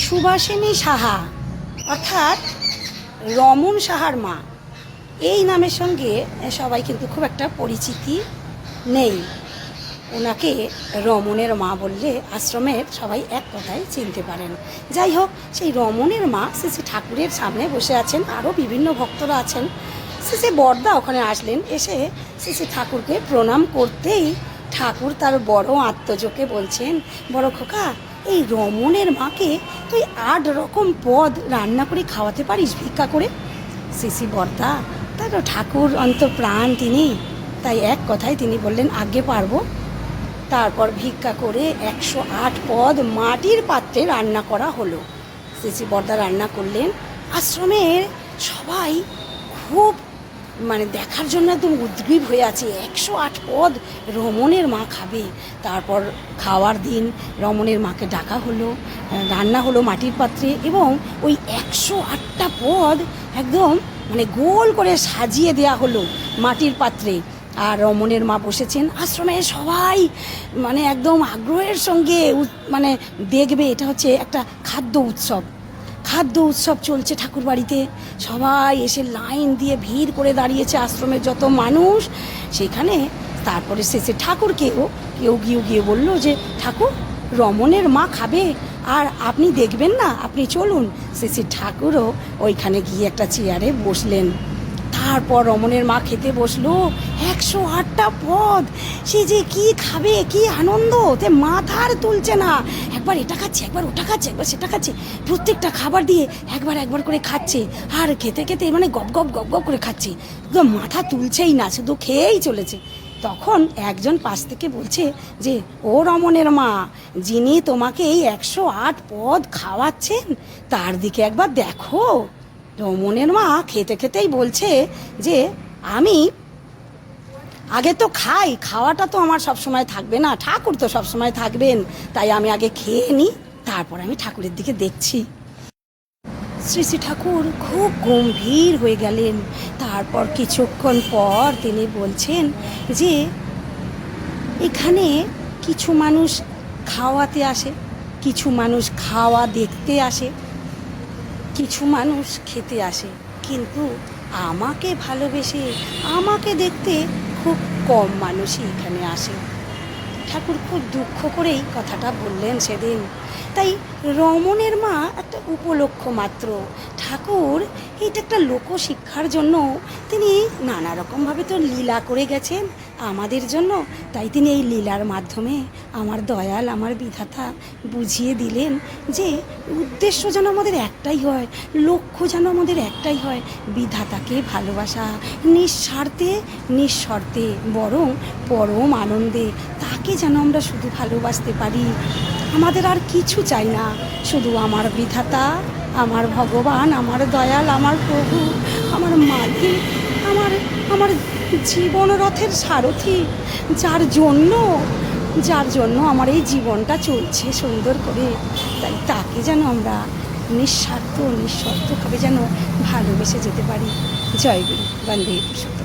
সুভাষিনী সাহা অর্থাৎ রমন সাহার মা, এই নামের সঙ্গে সবাই কিন্তু খুব একটা পরিচিতি নেই। ওনাকে রমণের মা বললে আশ্রমের সবাই এক কথায় চিনতে পারেন। যাই হোক, সেই রমণের মা শ্রী ঠাকুরের সামনে বসে আছেন, আরও বিভিন্ন ভক্তরা আছেন। শ্রী বড়দা ওখানে আসলেন, এসে শ্রী ঠাকুরকে প্রণাম করতেই ঠাকুর তার বড় আত্মজোকে বলছেন, বড় খোকা, এই রমণের মাকে তুই 8 রকম পদ রান্না করে খাওয়াতে পারিস ভিক্ষা করে? শ্রী বড়দা, তাই তো ঠাকুর অন্তঃপ্রাণ তিনি, তাই এক কথায় তিনি বললেন, আজ্ঞে পারবো। তারপর ভিক্ষা করে 108 পদ মাটির পাত্রে রান্না করা হলো। শ্রী বড়দা রান্না করলেন। আশ্রমের সবাই খুব দেখার জন্য একদম উদ্গ্রীব হয়ে আছে। 108 পদ রমণের মা খাবে। তারপর খাওয়ার দিন রমণের মাকে ডাকা হলো, রান্না হলো মাটির পাত্রে, এবং ওই 108টা পদ একদম গোল করে সাজিয়ে দেয়া হলো মাটির পাত্রে। আর রমণের মা বসেছেন। আশ্রমে সবাই একদম আগ্রহের সঙ্গে দেখবে, এটা হচ্ছে একটা খাদ্য উৎসব চলছে ঠাকুর বাড়িতে। সবাই এসে লাইন দিয়ে ভিড় করে দাঁড়িয়েছে, আশ্রমের যত মানুষ সেখানে। তারপরে শেষে ঠাকুরকেও কেউ গিয়ে বলল যে, ঠাকুর, রমণের মা খাবে, আর আপনি দেখবেন না, আপনি চলুন। শেষে ঠাকুরও ওইখানে গিয়ে একটা চেয়ারে বসলেন। তারপর রমণের মা খেতে বসলো। 108টা পদ, সে যে কি খাবে, কি আনন্দ, তে মাথার তুলছে না। একবার এটা খাচ্ছে, একবার ওটা খাচ্ছে, একবার সেটা খাচ্ছে, প্রত্যেকটা খাবার দিয়ে একবার করে খাচ্ছে। আর খেতে গপ গপ করে খাচ্ছে, একদম মাথা তুলছেই না, শুধু খেয়েই চলেছে। তখন একজন পাশ থেকে বলছে যে, ও রমণের মা, যিনি তোমাকে এই 108 পদ খাওয়াচ্ছেন তার দিকে একবার দেখো। রমণের মা খেতেই বলছে যে, আমি আগে তো খাই, খাওয়াটা তো আমার সবসময় থাকবে না, ঠাকুর তো সবসময় থাকবেন, তাই আমি আগে খেয়ে নিই, তারপর আমি ঠাকুরের দিকে দেখছি। শ্রী ঠাকুর খুব গম্ভীর হয়ে গেলেন। তারপর কিছুক্ষণ পর তিনি বলছেন যে, এখানে কিছু মানুষ খাওয়াতে আসে, কিছু মানুষ খাওয়া দেখতে আসে, কিছু মানুষ খেতে আসে, কিন্তু আমাকে ভালোবেসে আমাকে দেখতে খুব কম মানুষই এখানে আসে। ঠাকুর খুব দুঃখ করেই কথাটা বললেন সেদিন। তাই রমণের মা একটা উপলক্ষ মাত্র। ঠাকুর এইটা একটা লোকশিক্ষার জন্য তিনি নানা রকমভাবে তো লীলা করে গেছেন আমাদের জন্য। তাই তিনি এই লীলার মাধ্যমে আমার দয়াল, আমার বিধাতা বুঝিয়ে দিলেন যে উদ্দেশ্য যেন আমাদের একটাই হয়, লক্ষ্য যেন আমাদের একটাই হয়, বিধাতাকে ভালোবাসা, নিঃস্বার্থে বরং পরম আনন্দে তাকে যেন আমরা শুধু ভালোবাসতে পারি। আমাদের আর কিছু চাই না, শুধু আমার বিধাতা, আমার ভগবান, আমার দয়াল, আমার প্রভু, আমার মালিক, আমার জীবন রথের সারথি, যার জন্য আমার এই জীবনটা চলছে সুন্দর করে। তাই তাকে যেন আমরা নিঃস্বার্থভাবে যেন ভালোবেসে যেতে পারি। জয় গুরু, বন্দে পুরুষোত্তম।